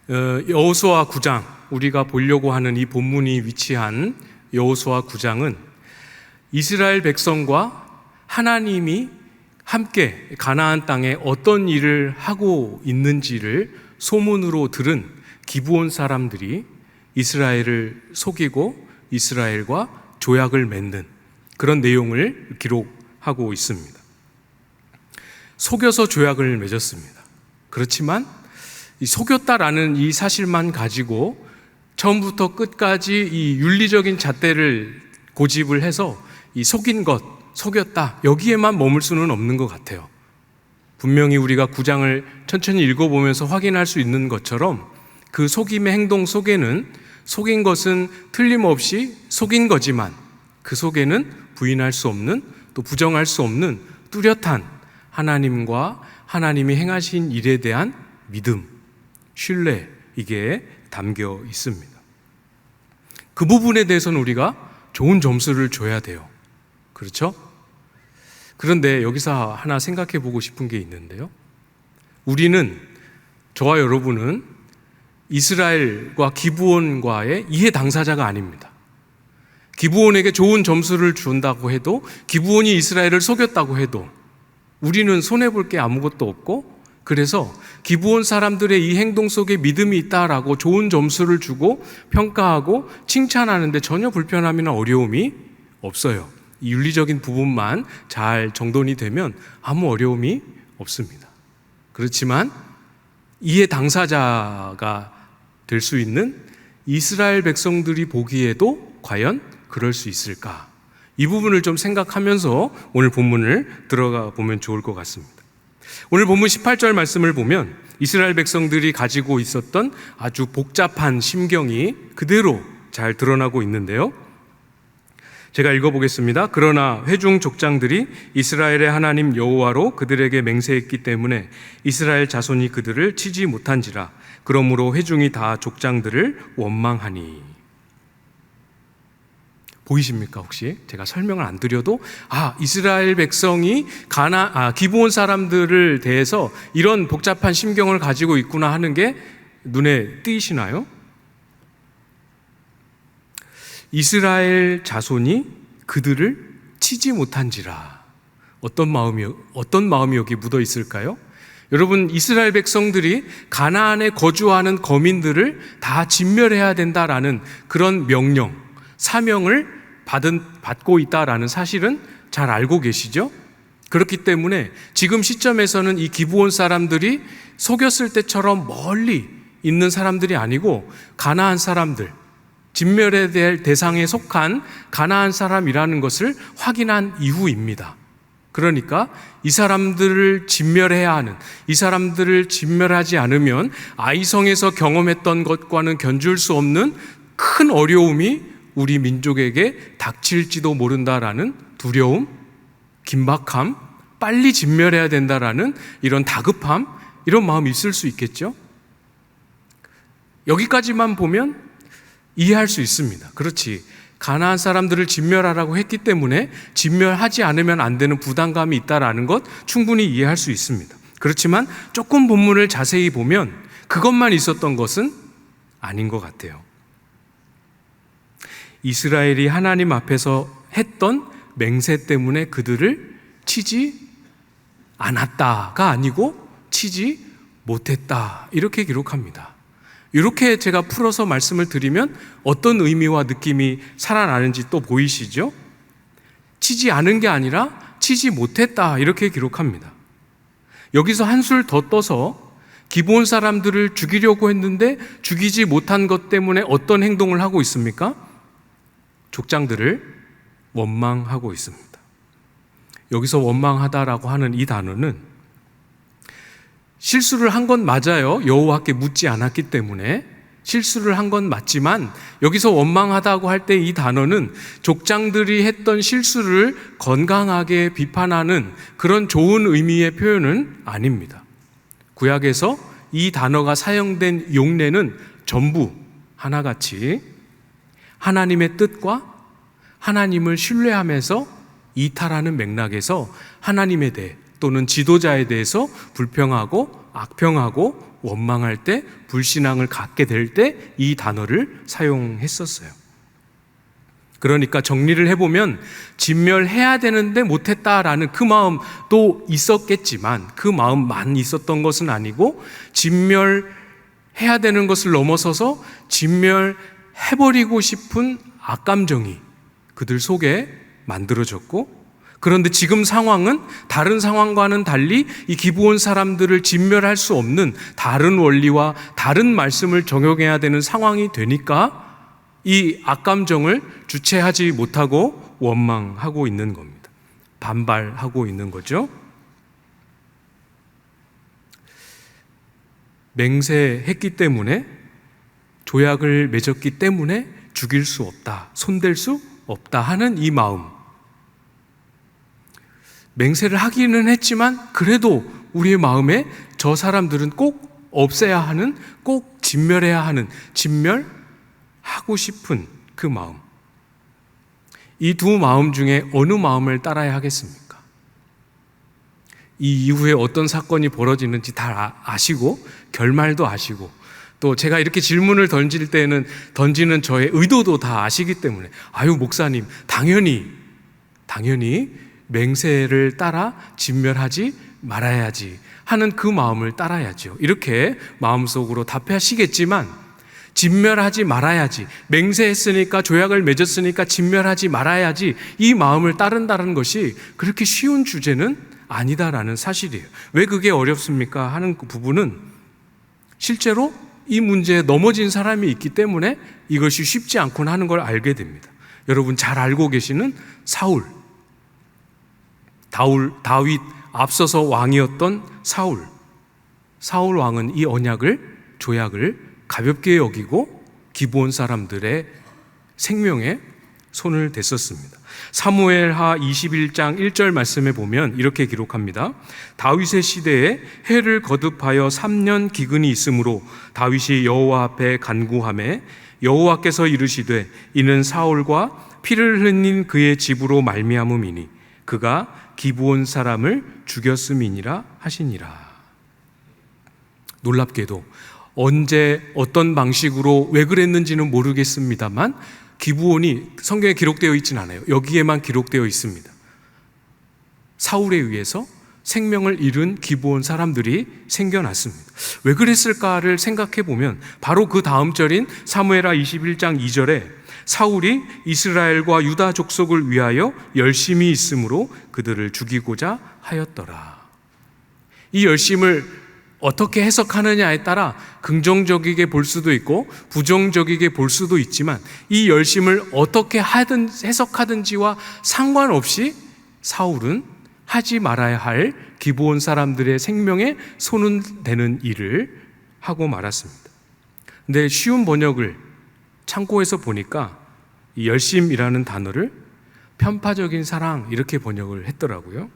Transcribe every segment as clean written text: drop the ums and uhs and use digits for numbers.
여호수아 9장, 우리가 보려고 하는 이 본문이 위치한 여호수아 9장은 이스라엘 백성과 하나님이 함께 가나안 땅에 어떤 일을 하고 있는지를 소문으로 들은 기브온 사람들이 이스라엘을 속이고 이스라엘과 조약을 맺는 그런 내용을 기록하고 있습니다. 속여서 조약을 맺었습니다. 그렇지만 이 속였다라는 이 사실만 가지고 처음부터 끝까지 이 윤리적인 잣대를 고집을 해서 이 속인 것, 속였다, 여기에만 머물 수는 없는 것 같아요. 분명히 우리가 9장을 천천히 읽어보면서 확인할 수 있는 것처럼 그 속임의 행동 속에는 속인 것은 틀림없이 속인 거지만 그 속에는 부인할 수 없는, 또 부정할 수 없는 뚜렷한 하나님과 하나님이 행하신 일에 대한 믿음, 신뢰, 이게 담겨 있습니다. 그 부분에 대해서는 우리가 좋은 점수를 줘야 돼요. 그렇죠? 그런데 여기서 하나 생각해 보고 싶은 게 있는데요. 우리는, 저와 여러분은 이스라엘과 기브온과의 이해 당사자가 아닙니다. 기브온에게 좋은 점수를 준다고 해도, 기브온이 이스라엘을 속였다고 해도 우리는 손해볼 게 아무것도 없고, 그래서 기브온 사람들의 이 행동 속에 믿음이 있다라고 좋은 점수를 주고 평가하고 칭찬하는데 전혀 불편함이나 어려움이 없어요. 이 윤리적인 부분만 잘 정돈이 되면 아무 어려움이 없습니다. 그렇지만 이해 당사자가 될 수 있는 이스라엘 백성들이 보기에도 과연 그럴 수 있을까? 이 부분을 좀 생각하면서 오늘 본문을 들어가 보면 좋을 것 같습니다. 오늘 본문 18절 말씀을 보면 이스라엘 백성들이 가지고 있었던 아주 복잡한 심경이 그대로 잘 드러나고 있는데요. 제가 읽어보겠습니다. 그러나 회중 족장들이 이스라엘의 하나님 여호와로 그들에게 맹세했기 때문에 이스라엘 자손이 그들을 치지 못한지라. 그러므로 회중이 다 족장들을 원망하니. 보이십니까 혹시? 제가 설명을 안 드려도 이스라엘 백성이 기브온 사람들을 대해서 이런 복잡한 심경을 가지고 있구나 하는 게 눈에 띄시나요? 이스라엘 자손이 그들을 치지 못한지라. 어떤 마음이 여기 묻어 있을까요? 여러분, 이스라엘 백성들이 가나안에 거주하는 거민들을 다 진멸해야 된다라는 그런 명령, 사명을 받고 있다라는 사실은 잘 알고 계시죠? 그렇기 때문에 지금 시점에서는 이 기브온 사람들이 속였을 때처럼 멀리 있는 사람들이 아니고 가나안 사람들, 진멸해야 될 대상에 속한 가나안 사람이라는 것을 확인한 이후입니다. 그러니까 이 사람들을 진멸해야 하는, 이 사람들을 진멸하지 않으면 아이성에서 경험했던 것과는 견줄 수 없는 큰 어려움이 우리 민족에게 닥칠지도 모른다라는 두려움, 긴박함, 빨리 진멸해야 된다라는 이런 다급함, 이런 마음이 있을 수 있겠죠? 여기까지만 보면 이해할 수 있습니다. 그렇지. 가나안 사람들을 진멸하라고 했기 때문에 진멸하지 않으면 안 되는 부담감이 있다라는 것 충분히 이해할 수 있습니다. 그렇지만 조금 본문을 자세히 보면 그것만 있었던 것은 아닌 것 같아요. 이스라엘이 하나님 앞에서 했던 맹세 때문에 그들을 치지 않았다가 아니고 치지 못했다, 이렇게 기록합니다. 이렇게 제가 풀어서 말씀을 드리면 어떤 의미와 느낌이 살아나는지 또 보이시죠? 치지 않은 게 아니라 치지 못했다, 이렇게 기록합니다. 여기서 한술 더 떠서 기브온 사람들을 죽이려고 했는데 죽이지 못한 것 때문에 어떤 행동을 하고 있습니까? 족장들을 원망하고 있습니다. 여기서 원망하다라고 하는 이 단어는 실수를 한 건 맞아요. 여호와께 묻지 않았기 때문에 실수를 한 건 맞지만 여기서 원망하다고 할 때 이 단어는 족장들이 했던 실수를 건강하게 비판하는 그런 좋은 의미의 표현은 아닙니다. 구약에서 이 단어가 사용된 용례는 전부 하나같이 하나님의 뜻과 하나님을 신뢰하면서 이탈하는 맥락에서 하나님에 대해 또는 지도자에 대해서 불평하고 악평하고 원망할 때, 불신앙을 갖게 될 때 이 단어를 사용했었어요. 그러니까 정리를 해보면 진멸해야 되는데 못했다라는 그 마음도 있었겠지만 그 마음만 있었던 것은 아니고 진멸해야 되는 것을 넘어서서 진멸해버리고 싶은 악감정이 그들 속에 만들어졌고, 그런데 지금 상황은 다른 상황과는 달리 이 기브온 사람들을 진멸할 수 없는 다른 원리와 다른 말씀을 적용해야 되는 상황이 되니까 이 악감정을 주체하지 못하고 원망하고 있는 겁니다. 반발하고 있는 거죠. 맹세했기 때문에, 조약을 맺었기 때문에 죽일 수 없다, 손댈 수 없다 하는 이 마음. 맹세를 하기는 했지만 그래도 우리의 마음에 저 사람들은 꼭 없애야 하는, 꼭 진멸해야 하는, 진멸하고 싶은 그 마음. 이 두 마음 중에 어느 마음을 따라야 하겠습니까? 이 이후에 어떤 사건이 벌어지는지 다 아시고 결말도 아시고, 또 제가 이렇게 질문을 던질 때는 던지는 저의 의도도 다 아시기 때문에 아유 목사님 당연히 맹세를 따라 진멸하지 말아야지 하는 그 마음을 따라야죠, 이렇게 마음속으로 답하시겠지만, 진멸하지 말아야지, 맹세했으니까, 조약을 맺었으니까 진멸하지 말아야지, 이 마음을 따른다는 것이 그렇게 쉬운 주제는 아니다라는 사실이에요. 왜 그게 어렵습니까 하는 그 부분은 실제로 이 문제에 넘어진 사람이 있기 때문에 이것이 쉽지 않구나 하는 걸 알게 됩니다. 여러분 잘 알고 계시는 다윗 앞서서 왕이었던 사울 왕은 이 언약을, 조약을 가볍게 여기고 기브온 사람들의 생명에 손을 댔었습니다. 사무엘하 21장 1절 말씀에 보면 이렇게 기록합니다. 다윗의 시대에 해를 거듭하여 3년 기근이 있으므로 다윗이 여호와 앞에 간구하매 여호와께서 이르시되 이는 사울과 피를 흘린 그의 집으로 말미암음이니 그가 기브온 사람을 죽였음이니라 하시니라. 놀랍게도 언제 어떤 방식으로 왜 그랬는지는 모르겠습니다만 기브온이 성경에 기록되어 있지는 않아요. 여기에만 기록되어 있습니다. 사울에 의해서 생명을 잃은 기브온 사람들이 생겨났습니다. 왜 그랬을까를 생각해 보면 바로 그 다음 절인 사무엘하 21장 2절에 사울이 이스라엘과 유다 족속을 위하여 열심히 있으므로 그들을 죽이고자 하였더라. 이 열심을 어떻게 해석하느냐에 따라 긍정적이게 볼 수도 있고 부정적이게 볼 수도 있지만 이 열심을 어떻게 해석하든지와 상관없이 사울은 하지 말아야 할 기브온 사람들의 생명에 손은 대는 일을 하고 말았습니다. 근데 쉬운 번역을 참고해서 보니까 이 열심이라는 단어를 편파적인 사랑 이렇게 번역을 했더라고요.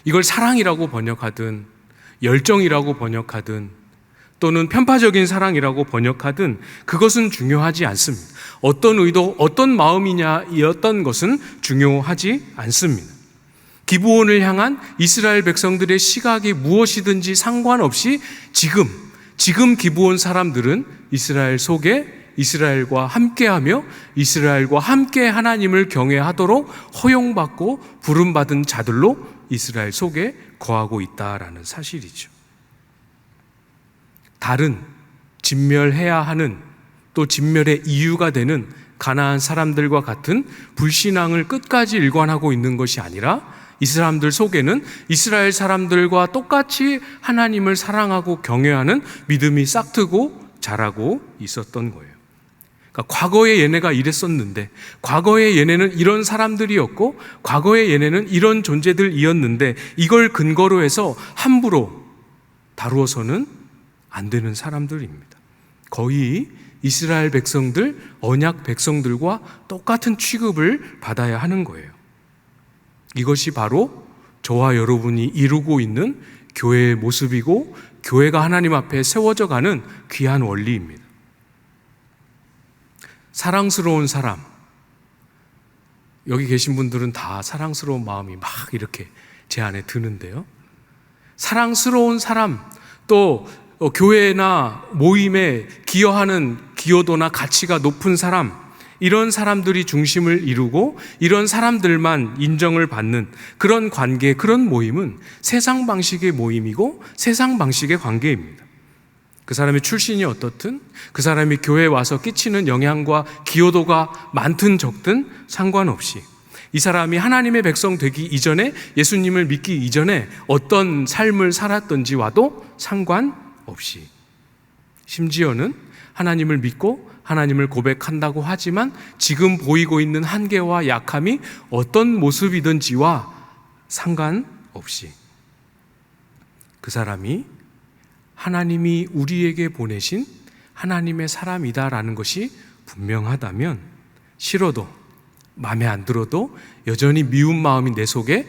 이걸 사랑이라고 번역하든 열정이라고 번역하든 또는 편파적인 사랑이라고 번역하든 그것은 중요하지 않습니다. 어떤 의도, 어떤 마음이냐였던 것은 중요하지 않습니다. 기브온을 향한 이스라엘 백성들의 시각이 무엇이든지 상관없이 지금 기브온 사람들은 이스라엘 속에 이스라엘과 함께하며 이스라엘과 함께 하나님을 경외하도록 허용받고 부름받은 자들로 이스라엘 속에 거하고 있다라는 사실이죠. 다른 진멸해야 하는, 또 진멸의 이유가 되는 가나안 사람들과 같은 불신앙을 끝까지 일관하고 있는 것이 아니라 이 사람들 속에는 이스라엘 사람들과 똑같이 하나님을 사랑하고 경외하는 믿음이 싹트고 자라고 있었던 거예요. 그러니까 과거에 얘네가 이랬었는데, 과거에 얘네는 이런 사람들이었고, 과거에 얘네는 이런 존재들이었는데 이걸 근거로 해서 함부로 다루어서는 안 되는 사람들입니다. 거의 이스라엘 백성들, 언약 백성들과 똑같은 취급을 받아야 하는 거예요. 이것이 바로 저와 여러분이 이루고 있는 교회의 모습이고 교회가 하나님 앞에 세워져 가는 귀한 원리입니다. 사랑스러운 사람, 여기 계신 분들은 다 사랑스러운 마음이 막 이렇게 제 안에 드는데요. 사랑스러운 사람 또 교회나 모임에 기여하는 기여도나 가치가 높은 사람, 이런 사람들이 중심을 이루고 이런 사람들만 인정을 받는 그런 관계, 그런 모임은 세상 방식의 모임이고 세상 방식의 관계입니다. 그 사람의 출신이 어떻든, 그 사람이 교회에 와서 끼치는 영향과 기여도가 많든 적든 상관없이 이 사람이 하나님의 백성 되기 이전에, 예수님을 믿기 이전에 어떤 삶을 살았던지와도 상관없이, 심지어는 하나님을 믿고 하나님을 고백한다고 하지만 지금 보이고 있는 한계와 약함이 어떤 모습이든지와 상관없이 그 사람이 하나님이 우리에게 보내신 하나님의 사람이다라는 것이 분명하다면, 싫어도 마음에 안 들어도 여전히 미운 마음이 내 속에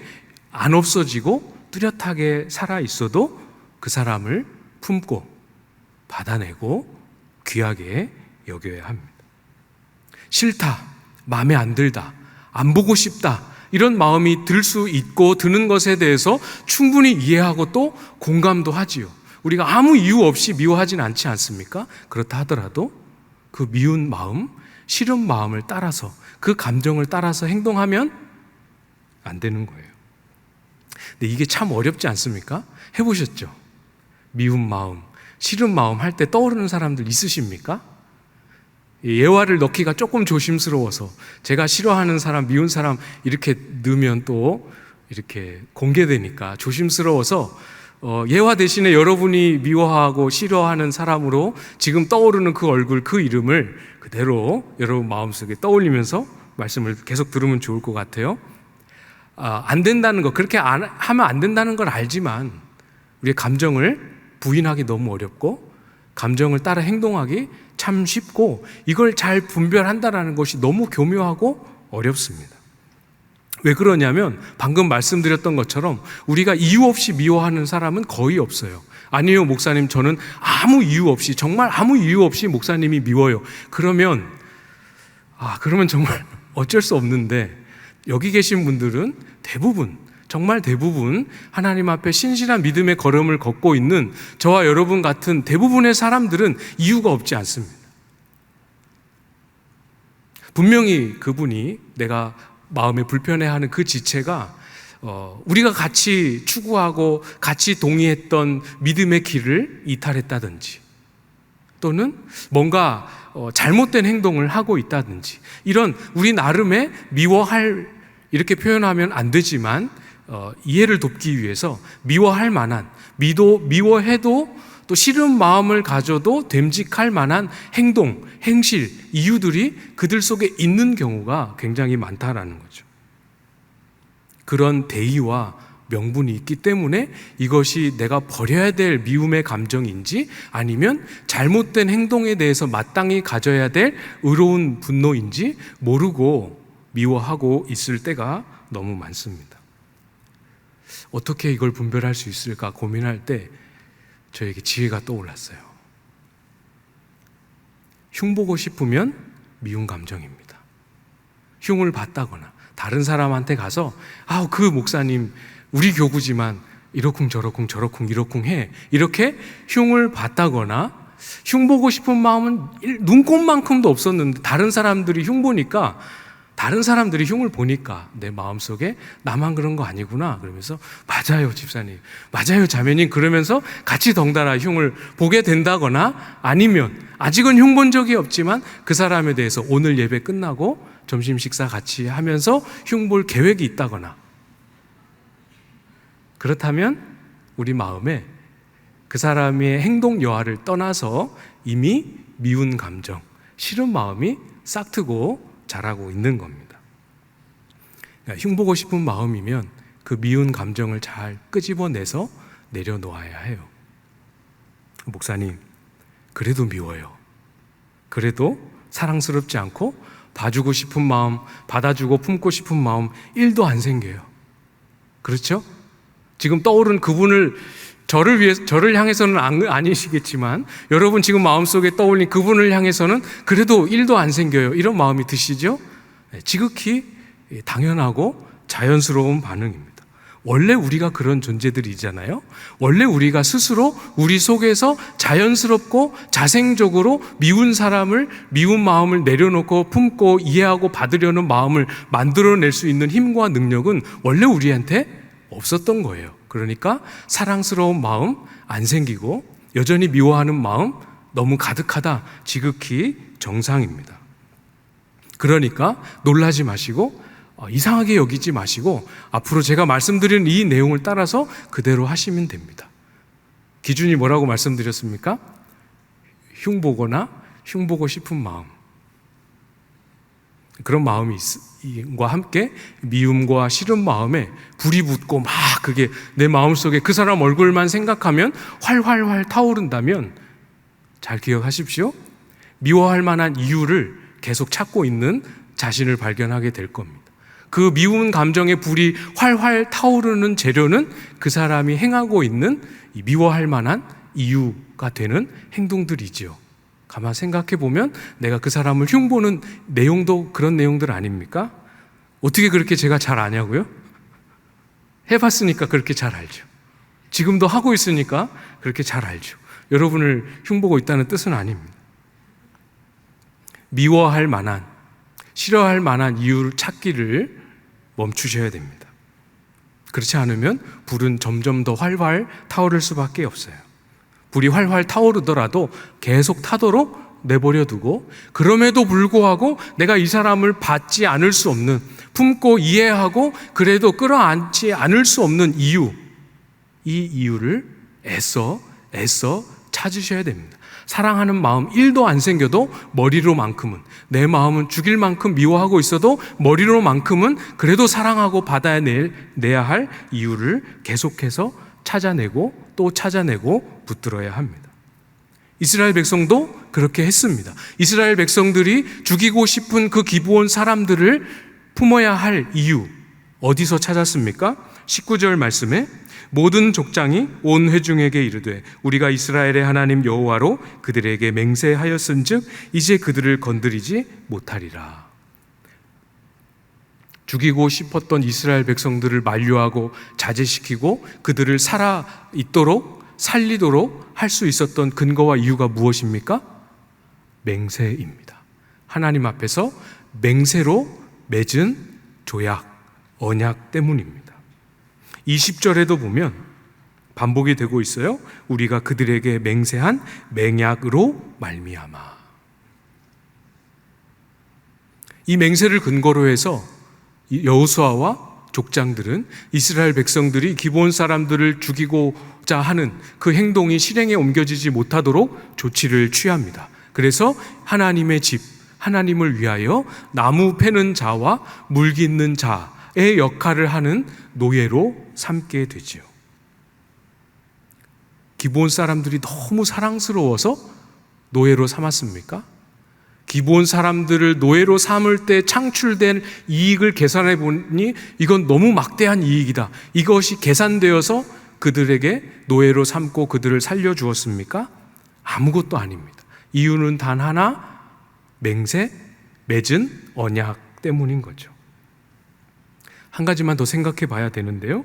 안 없어지고 뚜렷하게 살아 있어도 그 사람을 품고 받아내고 귀하게 여겨야 합니다. 싫다, 마음에 안 들다, 안 보고 싶다, 이런 마음이 들 수 있고 드는 것에 대해서 충분히 이해하고 또 공감도 하지요. 우리가 아무 이유 없이 미워하진 않지 않습니까? 그렇다 하더라도 그 미운 마음, 싫은 마음을 따라서, 그 감정을 따라서 행동하면 안 되는 거예요. 근데 이게 참 어렵지 않습니까? 해보셨죠? 미운 마음, 싫은 마음 할 때 떠오르는 사람들 있으십니까? 예화를 넣기가 조금 조심스러워서, 제가 싫어하는 사람, 미운 사람 이렇게 넣으면 또 이렇게 공개되니까 조심스러워서 예화 대신에 여러분이 미워하고 싫어하는 사람으로 지금 떠오르는 그 얼굴, 그 이름을 그대로 여러분 마음속에 떠올리면서 말씀을 계속 들으면 좋을 것 같아요. 안 된다는 거, 그렇게 하면 안 된다는 걸 알지만 우리의 감정을 부인하기 너무 어렵고 감정을 따라 행동하기 참 쉽고, 이걸 잘 분별한다는 것이 너무 교묘하고 어렵습니다. 왜 그러냐면 방금 말씀드렸던 것처럼 우리가 이유 없이 미워하는 사람은 거의 없어요. 아니에요 목사님, 저는 아무 이유 없이, 정말 아무 이유 없이 목사님이 미워요. 그러면 정말 어쩔 수 없는데, 여기 계신 분들은 대부분, 정말 대부분 하나님 앞에 신실한 믿음의 걸음을 걷고 있는 저와 여러분 같은 대부분의 사람들은 이유가 없지 않습니다. 분명히 그분이, 내가 마음에 불편해하는 그 지체가 우리가 같이 추구하고 같이 동의했던 믿음의 길을 이탈했다든지, 또는 뭔가 잘못된 행동을 하고 있다든지, 이런 우리 나름의 미워할, 이렇게 표현하면 안 되지만 이해를 돕기 위해서 미워할 만한, 미워해도 또 싫은 마음을 가져도 됨직할 만한 행동, 행실, 이유들이 그들 속에 있는 경우가 굉장히 많다라는 거죠. 그런 대의와 명분이 있기 때문에 이것이 내가 버려야 될 미움의 감정인지 아니면 잘못된 행동에 대해서 마땅히 가져야 될 의로운 분노인지 모르고 미워하고 있을 때가 너무 많습니다. 어떻게 이걸 분별할 수 있을까 고민할 때 저에게 지혜가 떠올랐어요. 흉보고 싶으면 미운 감정입니다. 흉을 봤다거나 다른 사람한테 가서 그 목사님 우리 교구지만 이러쿵 저러쿵 이러쿵 해, 이렇게 흉을 봤다거나, 흉보고 싶은 마음은 눈꼽만큼도 없었는데 다른 사람들이 흉보니까, 다른 사람들이 흉을 보니까 내 마음속에 나만 그런 거 아니구나 그러면서 맞아요 집사님, 맞아요 자매님 그러면서 같이 덩달아 흉을 보게 된다거나, 아니면 아직은 흉 본 적이 없지만 그 사람에 대해서 오늘 예배 끝나고 점심 식사 같이 하면서 흉 볼 계획이 있다거나, 그렇다면 우리 마음에 그 사람의 행동 여하를 떠나서 이미 미운 감정, 싫은 마음이 싹트고 자라고 있는 겁니다. 그러니까 흉보고 싶은 마음이면 그 미운 감정을 잘 끄집어내서 내려놓아야 해요. 목사님, 그래도 미워요. 그래도 사랑스럽지 않고 봐주고 싶은 마음, 받아주고 품고 싶은 마음 1도 안 생겨요. 그렇죠? 지금 떠오른 그분을, 저를 향해서는 아니시겠지만 여러분 지금 마음속에 떠올린 그분을 향해서는 그래도 1도 안 생겨요. 이런 마음이 드시죠? 지극히 당연하고 자연스러운 반응입니다. 원래 우리가 그런 존재들이잖아요. 원래 우리가 스스로 우리 속에서 자연스럽고 자생적으로 미운 마음을 내려놓고 품고 이해하고 받으려는 마음을 만들어낼 수 있는 힘과 능력은 원래 우리한테 없었던 거예요. 그러니까 사랑스러운 마음 안 생기고 여전히 미워하는 마음 너무 가득하다. 지극히 정상입니다. 그러니까 놀라지 마시고 이상하게 여기지 마시고 앞으로 제가 말씀드린 이 내용을 따라서 그대로 하시면 됩니다. 기준이 뭐라고 말씀드렸습니까? 흉보거나 흉보고 싶은 마음, 그런 마음과 함께 미움과 싫은 마음에 불이 붙고 막 그게 내 마음속에 그 사람 얼굴만 생각하면 활활활 타오른다면 잘 기억하십시오. 미워할 만한 이유를 계속 찾고 있는 자신을 발견하게 될 겁니다. 그 미운 감정의 불이 활활 타오르는 재료는 그 사람이 행하고 있는 미워할 만한 이유가 되는 행동들이지요. 가만 생각해 보면 내가 그 사람을 흉보는 내용도 그런 내용들 아닙니까? 어떻게 그렇게 제가 잘 아냐고요? 해봤으니까 그렇게 잘 알죠. 지금도 하고 있으니까 그렇게 잘 알죠. 여러분을 흉보고 있다는 뜻은 아닙니다. 미워할 만한, 싫어할 만한 이유를 찾기를 멈추셔야 됩니다. 그렇지 않으면 불은 점점 더 활활 타오를 수밖에 없어요. 불이 활활 타오르더라도 계속 타도록 내버려 두고 그럼에도 불구하고 내가 이 사람을 받지 않을 수 없는, 품고 이해하고 그래도 끌어안지 않을 수 없는 이유, 이 이유를 애써 찾으셔야 됩니다. 사랑하는 마음 1도 안 생겨도 머리로만큼은, 내 마음은 죽일 만큼 미워하고 있어도 머리로만큼은 그래도 사랑하고 받아내야 할 이유를 계속해서 찾아내고 또 찾아내고 붙들어야 합니다. 이스라엘 백성도 그렇게 했습니다. 이스라엘 백성들이 죽이고 싶은 그 기브온 사람들을 품어야 할 이유 어디서 찾았습니까? 19절 말씀에 모든 족장이 온 회중에게 이르되 우리가 이스라엘의 하나님 여호와로 그들에게 맹세하였은즉 이제 그들을 건드리지 못하리라. 죽이고 싶었던 이스라엘 백성들을 만류하고 자제시키고 그들을 살리도록 할 수 있었던 근거와 이유가 무엇입니까? 맹세입니다. 하나님 앞에서 맹세로 맺은 조약, 언약 때문입니다. 20절에도 보면 반복이 되고 있어요. 우리가 그들에게 맹세한 맹약으로 말미암아. 이 맹세를 근거로 해서 여호수아와 족장들은 이스라엘 백성들이 기브온 사람들을 죽이고자 하는 그 행동이 실행에 옮겨지지 못하도록 조치를 취합니다. 그래서 하나님의 집, 하나님을 위하여 나무 패는 자와 물 깃는 자의 역할을 하는 노예로 삼게 되지요. 기브온 사람들이 너무 사랑스러워서 노예로 삼았습니까? 기브온 사람들을 노예로 삼을 때 창출된 이익을 계산해 보니 이건 너무 막대한 이익이다. 이것이 계산되어서 그들에게 노예로 삼고 그들을 살려주었습니까? 아무것도 아닙니다. 이유는 단 하나, 맹세, 맺은 언약 때문인 거죠. 한 가지만 더 생각해 봐야 되는데요.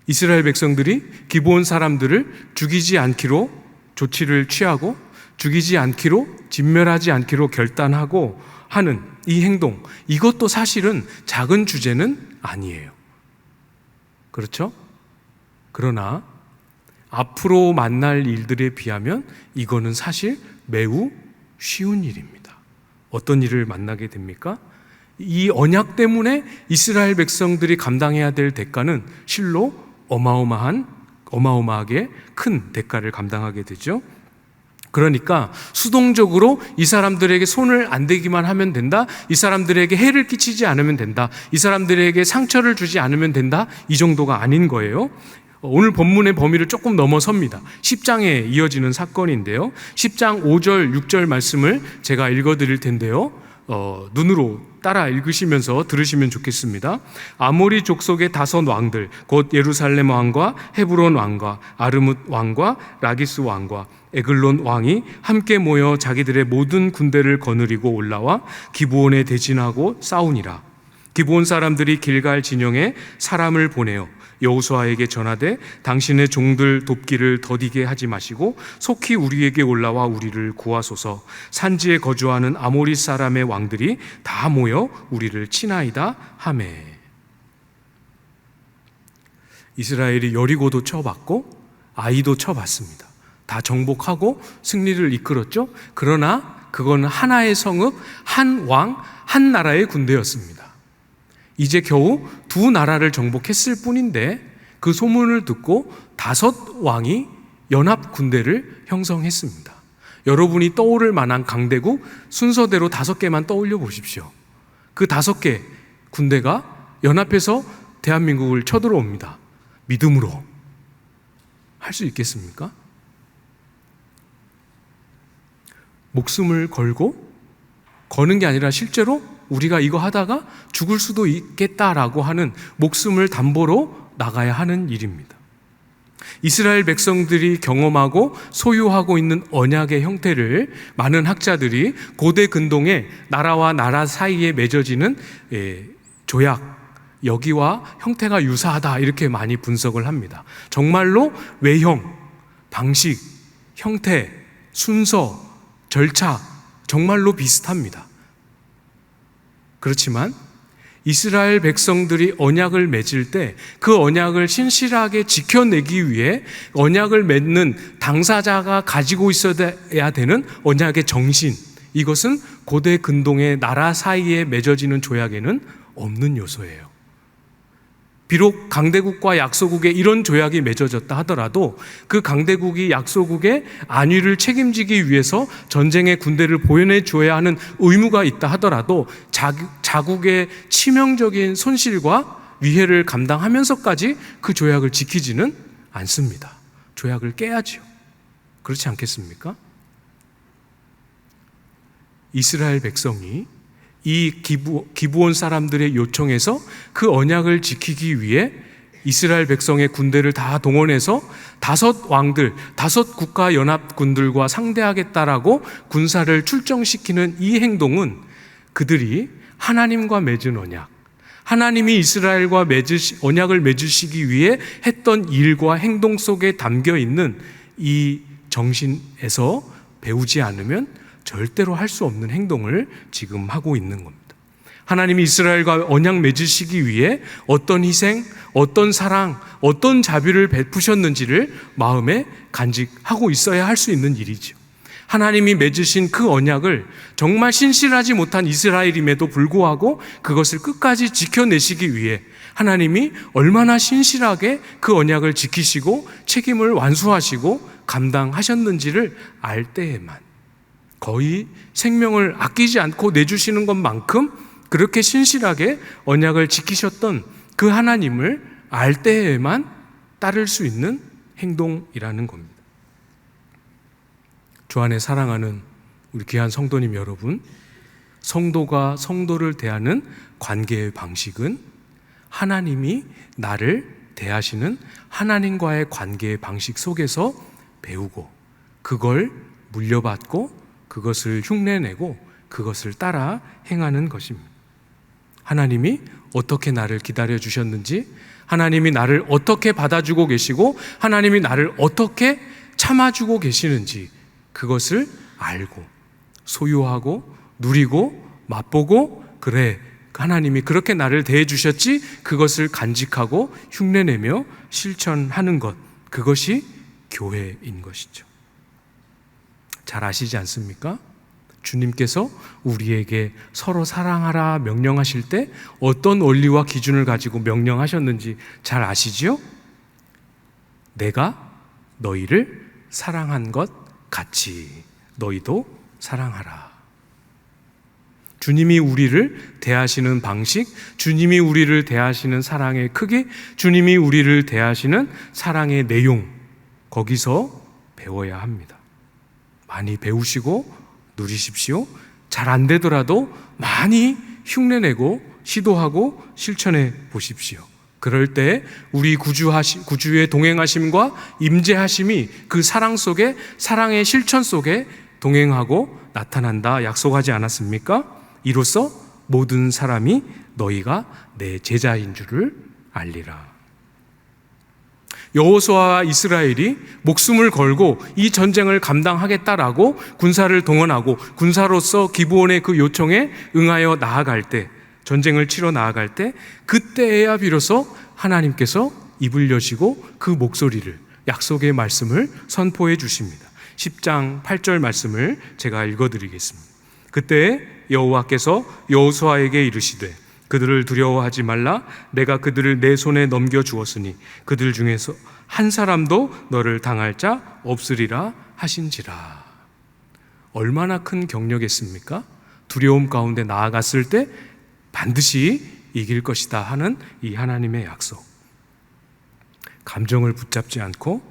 이스라엘 백성들이 기브온 사람들을 죽이지 않기로 조치를 취하고 죽이지 않기로, 진멸하지 않기로 결단하고 하는 이 행동, 이것도 사실은 작은 주제는 아니에요. 그렇죠? 그러나 앞으로 만날 일들에 비하면 이거는 사실 매우 쉬운 일입니다. 어떤 일을 만나게 됩니까? 이 언약 때문에 이스라엘 백성들이 감당해야 될 대가는 실로 어마어마하게 큰 대가를 감당하게 되죠. 그러니까 수동적으로 이 사람들에게 손을 안 대기만 하면 된다, 이 사람들에게 해를 끼치지 않으면 된다, 이 사람들에게 상처를 주지 않으면 된다, 이 정도가 아닌 거예요. 오늘 본문의 범위를 조금 넘어섭니다. 10장에 이어지는 사건인데요, 10장 5절 6절 말씀을 제가 읽어드릴 텐데요, 눈으로 따라 읽으시면서 들으시면 좋겠습니다. 아모리 족속의 다섯 왕들, 곧 예루살렘 왕과 헤브론 왕과 아르뭇 왕과 라기스 왕과 에글론 왕이 함께 모여 자기들의 모든 군대를 거느리고 올라와 기브온에 대진하고 싸우니라. 기브온 사람들이 길갈 진영에 사람을 보내어 여호수아에게 전하되 당신의 종들 돕기를 더디게 하지 마시고 속히 우리에게 올라와 우리를 구하소서. 산지에 거주하는 아모리 사람의 왕들이 다 모여 우리를 치나이다 하매. 이스라엘이 여리고도 쳐봤고 아이도 쳐봤습니다. 다 정복하고 승리를 이끌었죠. 그러나 그건 하나의 성읍, 한 왕, 한 나라의 군대였습니다. 이제 겨우 두 나라를 정복했을 뿐인데 그 소문을 듣고 5 왕이 연합 군대를 형성했습니다. 여러분이 떠오를 만한 강대국 순서대로 5개만 떠올려 보십시오. 그 5개 군대가 연합해서 대한민국을 쳐들어옵니다. 믿음으로. 할 수 있겠습니까? 목숨을 걸고, 거는 게 아니라 실제로 우리가 이거 하다가 죽을 수도 있겠다라고 하는 목숨을 담보로 나가야 하는 일입니다. 이스라엘 백성들이 경험하고 소유하고 있는 언약의 형태를 많은 학자들이 고대 근동에 나라와 나라 사이에 맺어지는 조약, 여기와 형태가 유사하다 이렇게 많이 분석을 합니다. 정말로 외형, 방식, 형태, 순서, 절차 정말로 비슷합니다. 그렇지만 이스라엘 백성들이 언약을 맺을 때 그 언약을 신실하게 지켜내기 위해 언약을 맺는 당사자가 가지고 있어야 되는 언약의 정신, 이것은 고대 근동의 나라 사이에 맺어지는 조약에는 없는 요소예요. 비록 강대국과 약소국에 이런 조약이 맺어졌다 하더라도 그 강대국이 약소국의 안위를 책임지기 위해서 전쟁의 군대를 보내줘야 줘야 하는 의무가 있다 하더라도 자국의 치명적인 손실과 위해를 감당하면서까지 그 조약을 지키지는 않습니다. 조약을 깨야지요. 그렇지 않겠습니까? 이스라엘 백성이 이 기브온 사람들의 요청에서 그 언약을 지키기 위해 이스라엘 백성의 군대를 다 동원해서 5 왕들, 5 국가 연합군들과 상대하겠다라고 군사를 출정시키는 이 행동은 그들이 하나님과 맺은 언약, 하나님이 이스라엘과 언약을 맺으시기 위해 했던 일과 행동 속에 담겨 있는 이 정신에서 배우지 않으면 절대로 할 수 없는 행동을 지금 하고 있는 겁니다. 하나님이 이스라엘과 언약 맺으시기 위해 어떤 희생, 어떤 사랑, 어떤 자비를 베푸셨는지를 마음에 간직하고 있어야 할 수 있는 일이죠. 하나님이 맺으신 그 언약을 정말 신실하지 못한 이스라엘임에도 불구하고 그것을 끝까지 지켜내시기 위해 하나님이 얼마나 신실하게 그 언약을 지키시고 책임을 완수하시고 감당하셨는지를 알 때에만, 거의 생명을 아끼지 않고 내주시는 것만큼 그렇게 신실하게 언약을 지키셨던 그 하나님을 알 때에만 따를 수 있는 행동이라는 겁니다. 주 안에 사랑하는 우리 귀한 성도님 여러분, 성도가 성도를 대하는 관계의 방식은 하나님이 나를 대하시는 하나님과의 관계의 방식 속에서 배우고 그걸 물려받고 그것을 흉내내고 그것을 따라 행하는 것입니다. 하나님이 어떻게 나를 기다려 주셨는지, 하나님이 나를 어떻게 받아주고 계시고 하나님이 나를 어떻게 참아주고 계시는지 그것을 알고 소유하고 누리고 맛보고, 그래 하나님이 그렇게 나를 대해 주셨지, 그것을 간직하고 흉내내며 실천하는 것, 그것이 교회인 것이죠. 잘 아시지 않습니까? 주님께서 우리에게 서로 사랑하라 명령하실 때 어떤 원리와 기준을 가지고 명령하셨는지 잘 아시지요? 내가 너희를 사랑한 것 같이 너희도 사랑하라. 주님이 우리를 대하시는 방식, 주님이 우리를 대하시는 사랑의 크기, 주님이 우리를 대하시는 사랑의 내용, 거기서 배워야 합니다. 많이 배우시고 누리십시오. 잘 안 되더라도 많이 흉내내고 시도하고 실천해 보십시오. 그럴 때 우리 구주의 동행하심과 임재하심이 그 사랑 속에, 사랑의 실천 속에 동행하고 나타난다 약속하지 않았습니까? 이로써 모든 사람이 너희가 내 제자인 줄을 알리라. 여호수아와 이스라엘이 목숨을 걸고 이 전쟁을 감당하겠다라고 군사를 동원하고 군사로서 기브온의 그 요청에 응하여 나아갈 때, 전쟁을 치러 나아갈 때, 그때에야 비로소 하나님께서 입을 여시고 그 목소리를, 약속의 말씀을 선포해 주십니다. 10장 8절 말씀을 제가 읽어드리겠습니다. 그때 여호와께서 여호수아에게 이르시되 그들을 두려워하지 말라. 내가 그들을 내 손에 넘겨 주었으니 그들 중에서 한 사람도 너를 당할 자 없으리라 하신지라. 얼마나 큰 격려겠습니까? 두려움 가운데 나아갔을 때 반드시 이길 것이다 하는 이 하나님의 약속. 감정을 붙잡지 않고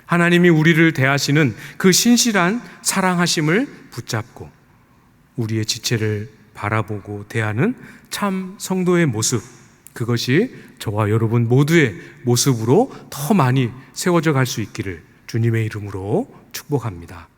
하나님이 우리를 대하시는 그 신실한 사랑하심을 붙잡고 우리의 지체를 바라보고 대하는 참 성도의 모습, 그것이 저와 여러분 모두의 모습으로 더 많이 세워져 갈 수 있기를 주님의 이름으로 축복합니다.